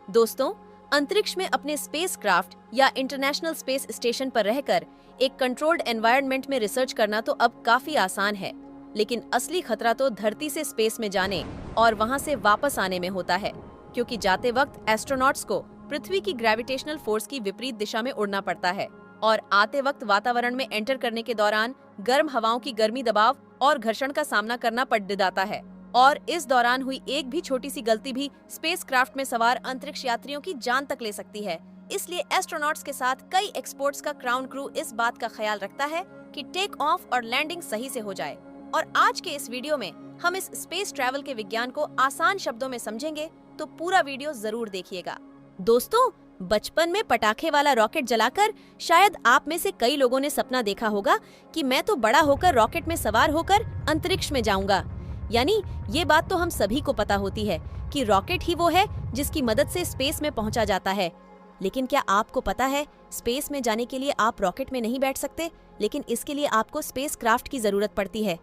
दोस्तों, अंतरिक्ष में अपने स्पेसक्राफ्ट या इंटरनेशनल स्पेस स्टेशन पर रहकर एक कंट्रोल्ड एनवायरनमेंट में रिसर्च करना तो अब काफी आसान है, लेकिन असली खतरा तो धरती से स्पेस में जाने और वहां से वापस आने में होता है, क्योंकि जाते वक्त एस्ट्रोनॉट्स को पृथ्वी की ग्रेविटेशनल फोर्स की विपरीत दिशा में उड़ना पड़ता है और आते वक्त वातावरण में एंटर करने के दौरान गर्म हवाओं की गर्मी दबाव और घर्षण का सामना करना पड़ जाता है। और इस दौरान हुई एक भी छोटी सी गलती भी स्पेसक्राफ्ट में सवार अंतरिक्ष यात्रियों की जान तक ले सकती है। इसलिए एस्ट्रोनॉट्स के साथ कई एक्सपर्ट्स का क्राउन क्रू इस बात का ख्याल रखता है कि टेक ऑफ और लैंडिंग सही से हो जाए। और आज के इस वीडियो में हम इस स्पेस ट्रैवल के विज्ञान को आसान शब्दों में समझेंगे, तो पूरा वीडियो जरूर देखिएगा। दोस्तों, बचपन में पटाखे वाला रॉकेट जलाकर शायद आप में से कई लोगों ने सपना देखा होगा कि मैं तो बड़ा होकर रॉकेट में सवार होकर अंतरिक्ष में जाऊंगा। यानी ये बात तो हम सभी को पता होती है कि रॉकेट ही वो है जिसकी मदद से स्पेस में पहुंचा जाता है। लेकिन क्या आपको पता है, स्पेस में जाने के लिए आप रॉकेट में नहीं बैठ सकते, लेकिन इसके लिए आपको स्पेसक्राफ्ट की जरूरत पड़ती है।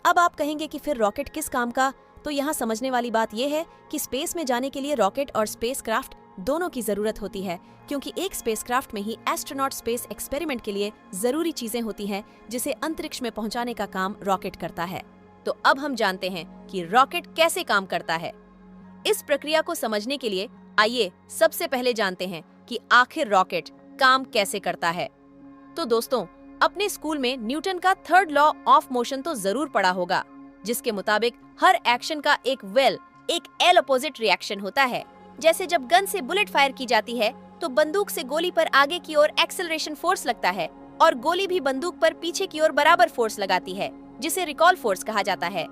अब आप कहेंगे कि फिर रॉकेट किस काम का? तो यहाँ समझने वाली बात यह है कि स्पेस में जाने के लिए रॉकेट और स्पेसक्राफ्ट दोनों की जरूरत होती है, क्योंकि एक स्पेसक्राफ्ट में ही एस्ट्रोनॉट स्पेस एक्सपेरिमेंट के लिए जरूरी चीजें होती हैं, जिसे अंतरिक्ष में पहुंचाने का काम रॉकेट करता है। तो अब हम जानते हैं कि रॉकेट कैसे काम करता है। इस प्रक्रिया को समझने के लिए आइए सबसे पहले जानते हैं कि आखिर रॉकेट काम कैसे करता है। तो दोस्तों, अपने स्कूल में न्यूटन का थर्ड लॉ ऑफ मोशन तो जरूर पढ़ा होगा, जिसके मुताबिक हर एक्शन का एक एल अपोजिट रिएक्शन होता है। जैसे जब गन से बुलेट फायर की जाती है तो बंदूक से गोली पर आगे की ओर एक्सेलरेशन फोर्स लगता है और गोली भी बंदूक पर पीछे की ओर बराबर फोर्स लगाती है, जिसे रिकॉल फोर्स कहा जाता है।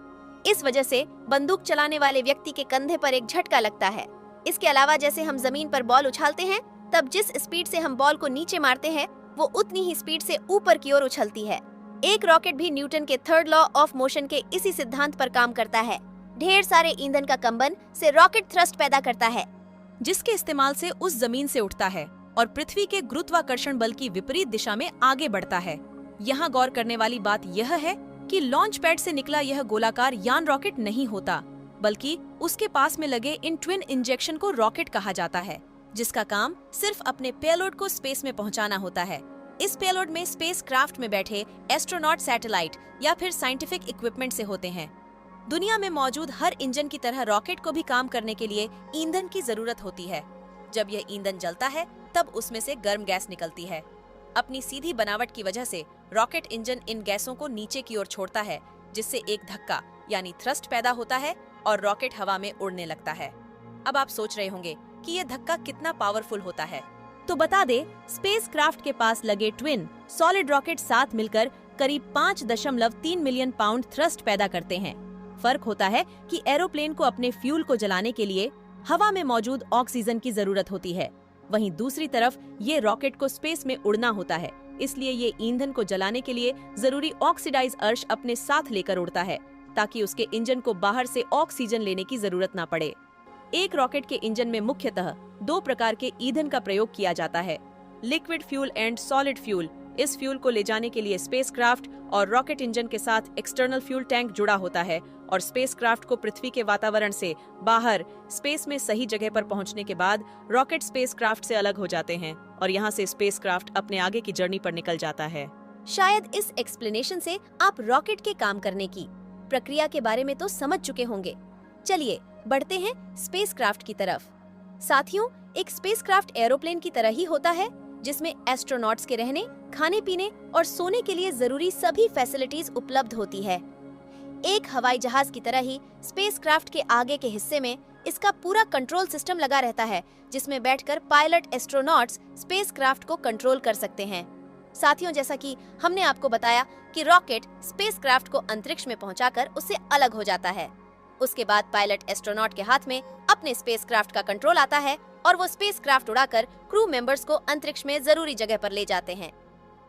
इस वजह से बंदूक चलाने वाले व्यक्ति के कंधे पर एक झटका लगता है। इसके अलावा जैसे हम जमीन पर बॉल उछालते हैं, तब जिस स्पीड से हम बॉल को नीचे मारते हैं वो उतनी ही स्पीड से ऊपर की ओर उछलती है। एक रॉकेट भी न्यूटन के थर्ड लॉ ऑफ मोशन के इसी सिद्धांत पर काम करता है। ढेर सारे ईंधन का कंबन से रॉकेट थ्रस्ट पैदा करता है, जिसके इस्तेमाल से उस जमीन से उठता है और पृथ्वी के गुरुत्वाकर्षण बल की विपरीत दिशा में आगे बढ़ता है। यहाँ गौर करने वाली बात यह है कि लॉन्च पैड से निकला यह गोलाकार यान रॉकेट नहीं होता, बल्कि उसके पास में लगे इन ट्विन इंजेक्शन को रॉकेट कहा जाता है, जिसका काम सिर्फ अपने पेलोड को स्पेस में पहुंचाना होता है। इस पेलोड में स्पेसक्राफ्ट में बैठे एस्ट्रोनॉट सैटेलाइट या फिर साइंटिफिक इक्विपमेंट से होते हैं। दुनिया में मौजूद हर इंजन की तरह रॉकेट को भी काम करने के लिए ईंधन की जरूरत होती है। जब यह ईंधन जलता है तब उसमें से गर्म गैस निकलती है। अपनी सीधी बनावट की वजह से रॉकेट इंजन इन गैसों को नीचे की ओर छोड़ता है, जिससे एक धक्का यानी थ्रस्ट पैदा होता है और रॉकेट हवा में उड़ने लगता है। अब आप सोच रहे होंगे कि यह धक्का कितना पावरफुल होता है। तो बता दे, स्पेसक्राफ्ट के पास लगे ट्विन सॉलिड रॉकेट साथ मिलकर करीब 5.3 मिलियन पाउंड थ्रस्ट पैदा करते हैं। फर्क होता है कि एरोप्लेन को अपने फ्यूल को जलाने के लिए हवा में मौजूद ऑक्सीजन की जरूरत होती है, वहीं दूसरी तरफ ये रॉकेट को स्पेस में उड़ना होता है, इसलिए ये ईंधन को जलाने के लिए जरूरी ऑक्सीडाइज अर्श अपने साथ लेकर उड़ता है, ताकि उसके इंजन को बाहर से ऑक्सीजन लेने की जरूरत न पड़े। एक रॉकेट के इंजन में मुख्यतः 2 प्रकार के ईंधन का प्रयोग किया जाता है, liquid fuel and solid fuel. इस फ्यूल को ले जाने के लिए स्पेसक्राफ्ट और रॉकेट इंजन के साथ एक्सटर्नल फ्यूल टैंक जुड़ा होता है और स्पेसक्राफ्ट को पृथ्वी के वातावरण से बाहर स्पेस में सही जगह पर पहुंचने के बाद रॉकेट स्पेसक्राफ्ट से अलग हो जाते हैं और यहाँ से स्पेसक्राफ्ट अपने आगे की जर्नी पर निकल जाता है। शायद इस एक्सप्लेनेशन से आप रॉकेट के काम करने की प्रक्रिया के बारे में तो समझ चुके होंगे। चलिए बढ़ते हैं स्पेसक्राफ्ट की तरफ। साथियों, एक स्पेसक्राफ्ट एरोप्लेन की तरह ही होता है, जिसमें एस्ट्रोनॉट्स के रहने, खाने पीने और सोने के लिए जरूरी सभी फैसिलिटीज उपलब्ध होती है। एक हवाई जहाज की तरह ही स्पेसक्राफ्ट के आगे के हिस्से में इसका पूरा कंट्रोल सिस्टम लगा रहता है, जिसमें बैठकर पायलट एस्ट्रोनॉट्स स्पेसक्राफ्ट को कंट्रोल कर सकते हैं। साथियों, जैसा कि हमने आपको बताया कि रॉकेट स्पेसक्राफ्ट को अंतरिक्ष में पहुंचाकर उससे अलग हो जाता है। उसके बाद पायलट एस्ट्रोनॉट के हाथ में अपने स्पेसक्राफ्ट का कंट्रोल आता है और वो स्पेसक्राफ्ट उड़ाकर क्रू मेंबर्स को अंतरिक्ष में जरूरी जगह पर ले जाते हैं,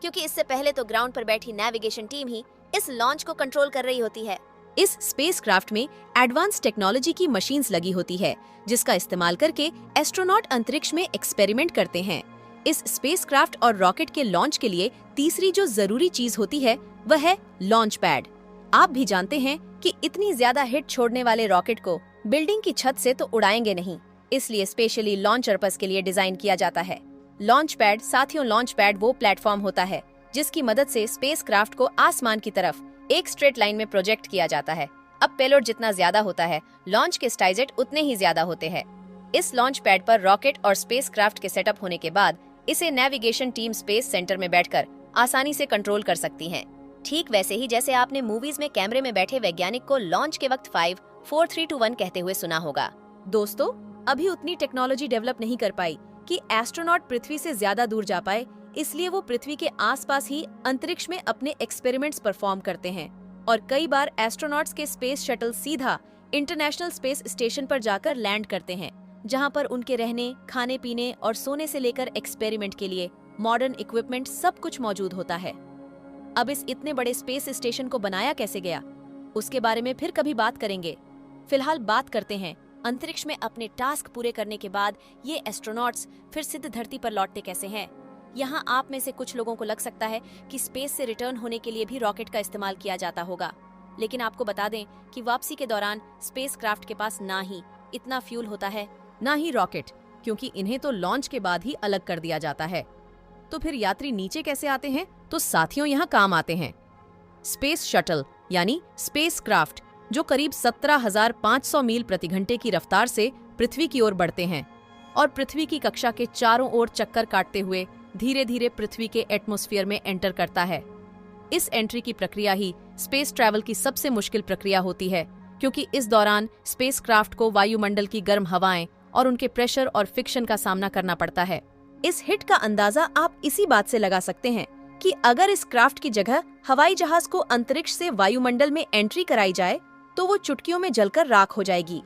क्योंकि इससे पहले तो ग्राउंड पर बैठी नेविगेशन टीम ही इस लॉन्च को कंट्रोल कर रही होती है। इस स्पेसक्राफ्ट में एडवांस टेक्नोलॉजी की मशीन्स लगी होती है, जिसका इस्तेमाल करके एस्ट्रोनॉट अंतरिक्ष में एक्सपेरिमेंट करते हैं। इस स्पेसक्राफ्ट और रॉकेट के लॉन्च के लिए तीसरी जो जरूरी चीज होती है वह है लॉन्च पैड। आप भी जानते हैं कि इतनी ज्यादा हिट छोड़ने वाले रॉकेट को बिल्डिंग की छत से तो उड़ाएंगे नहीं, इसलिए स्पेशली लॉन्च पर्पस के लिए डिजाइन किया जाता है। लॉन्च पैड साथियों, लॉन्च पैड वो प्लेटफॉर्म होता है जिसकी मदद से स्पेसक्राफ्ट को आसमान की तरफ एक स्ट्रेट लाइन में प्रोजेक्ट किया जाता है। अब पेलोड जितना ज्यादा होता है, लॉन्च के स्टाइजेट उतने ही ज्यादा होते हैं। इस लॉन्च पैड पर रॉकेट और स्पेसक्राफ्ट के सेटअप होने के बाद इसे नेविगेशन टीम स्पेस सेंटर में बैठकर आसानी से कंट्रोल कर सकती है। ठीक वैसे ही जैसे आपने मूवीज में कैमरे में बैठे वैज्ञानिक को लॉन्च के वक्त 5, 4, 3, 2, 1 कहते हुए सुना होगा। दोस्तों, अभी उतनी टेक्नोलॉजी डेवलप नहीं कर पाई कि एस्ट्रोनॉट पृथ्वी से ज्यादा दूर जा पाए, इसलिए वो पृथ्वी के आसपास ही अंतरिक्ष में अपने एक्सपेरिमेंट्स परफॉर्म करते हैं और कई बार एस्ट्रोनॉट्स के स्पेस शटल सीधा इंटरनेशनल स्पेस स्टेशन पर जाकर लैंड करते हैं, जहां पर उनके रहने, खाने पीने और सोने से लेकर एक्सपेरिमेंट के लिए मॉडर्न इक्विपमेंट सब कुछ मौजूद होता है। अब इस इतने बड़े स्पेस स्टेशन को बनाया कैसे गया, उसके बारे में फिर कभी बात करेंगे। फिलहाल बात करते हैं अंतरिक्ष में अपने टास्क पूरे करने के बाद ये एस्ट्रोनॉट्स फिर सिद्ध धरती पर लौटते कैसे हैं। यहाँ आप में से कुछ लोगों को लग सकता है कि स्पेस से रिटर्न होने के लिए भी रॉकेट का इस्तेमाल किया जाता होगा, लेकिन आपको बता दें कि वापसी के दौरान स्पेसक्राफ्ट के पास ना ही इतना फ्यूल होता है, ना ही रॉकेट, क्योंकि इन्हें तो लॉन्च के बाद ही अलग कर दिया जाता है। तो फिर यात्री नीचे कैसे आते हैं? तो साथियों, यहाँ काम आते हैं स्पेस शटल यानी स्पेसक्राफ्ट, जो करीब 17,500 मील प्रति घंटे की रफ्तार से पृथ्वी की ओर बढ़ते हैं और पृथ्वी की कक्षा के चारों ओर चक्कर काटते हुए धीरे धीरे पृथ्वी के एटमॉस्फेयर में एंटर करता है। इस एंट्री की प्रक्रिया ही स्पेस ट्रैवल की सबसे मुश्किल प्रक्रिया होती है, क्योंकि इस दौरान स्पेसक्राफ्ट को वायुमंडल की गर्म हवाएं और उनके प्रेशर और फिक्शन का सामना करना पड़ता है। इस हिट का अंदाजा आप इसी बात से लगा सकते हैं कि अगर इस क्राफ्ट की जगह हवाई जहाज को अंतरिक्ष से वायुमंडल में एंट्री कराई जाए तो वो चुटकियों में जलकर राख हो जाएगी।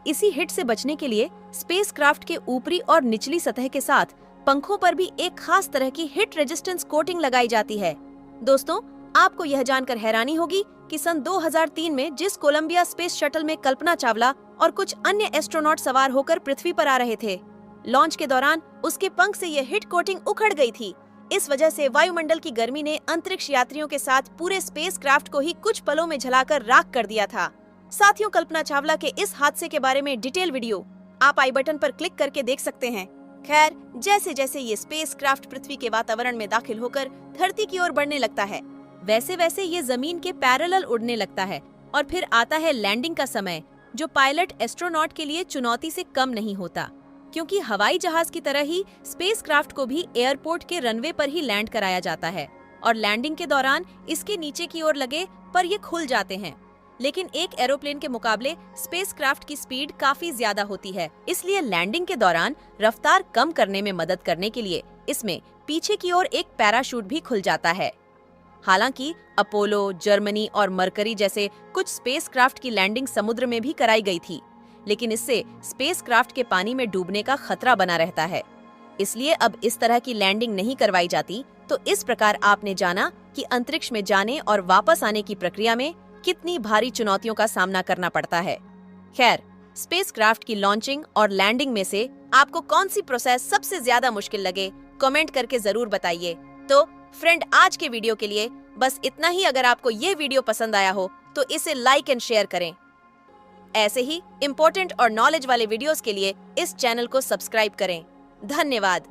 इसी हिट से बचने के लिए स्पेसक्राफ्ट के ऊपरी और निचली सतह के साथ पंखों पर भी एक खास तरह की हिट रेजिस्टेंस कोटिंग लगाई जाती है। दोस्तों, आपको यह जानकर हैरानी होगी कि सन 2003 में जिस कोलंबिया स्पेस शटल में कल्पना चावला और कुछ अन्य एस्ट्रोनॉट सवार होकर पृथ्वी पर आ रहे थे, लॉन्च के दौरान उसके पंख से यह हिट कोटिंग उखड़ गई थी। इस वजह से वायुमंडल की गर्मी ने अंतरिक्ष यात्रियों के साथ पूरे स्पेसक्राफ्ट को ही कुछ पलों में जलाकर राख कर दिया था। साथियों, कल्पना चावला के इस हादसे के बारे में डिटेल वीडियो आप आई बटन पर क्लिक करके देख सकते हैं। खैर, जैसे जैसे ये स्पेसक्राफ्ट पृथ्वी के वातावरण में दाखिल होकर धरती की ओर बढ़ने लगता है, वैसे वैसे ये जमीन के पैरेलल उड़ने लगता है और फिर आता है लैंडिंग का समय, जो पायलट एस्ट्रोनॉट के लिए चुनौती से कम नहीं होता, क्योंकि हवाई जहाज की तरह ही स्पेसक्राफ्ट को भी एयरपोर्ट के रनवे पर ही लैंड कराया जाता है और लैंडिंग के दौरान इसके नीचे की ओर लगे पर ये खुल जाते हैं। लेकिन एक एरोप्लेन के मुकाबले स्पेसक्राफ्ट की स्पीड काफी ज्यादा होती है, इसलिए लैंडिंग के दौरान रफ्तार कम करने में मदद करने के लिए इसमें पीछे की ओर एक पैराशूट भी खुल जाता है। हालांकि अपोलो, जर्मनी और मरकरी जैसे कुछ स्पेसक्राफ्ट की लैंडिंग समुद्र में भी कराई गई थी, लेकिन इससे स्पेसक्राफ्ट के पानी में डूबने का खतरा बना रहता है, इसलिए अब इस तरह की लैंडिंग नहीं करवाई जाती। तो इस प्रकार आपने जाना कि अंतरिक्ष में जाने और वापस आने की प्रक्रिया में कितनी भारी चुनौतियों का सामना करना पड़ता है। खैर, स्पेसक्राफ्ट की लॉन्चिंग और लैंडिंग में से आपको कौन सी प्रोसेस सबसे ज्यादा मुश्किल लगे, कमेंट करके जरूर बताइए। तो फ्रेंड, आज के वीडियो के लिए बस इतना ही। अगर आपको ये वीडियो पसंद आया हो तो इसे लाइक एंड शेयर करें। ऐसे ही इम्पोर्टेंट और नॉलेज वाले वीडियोस के लिए इस चैनल को सब्सक्राइब करें। धन्यवाद।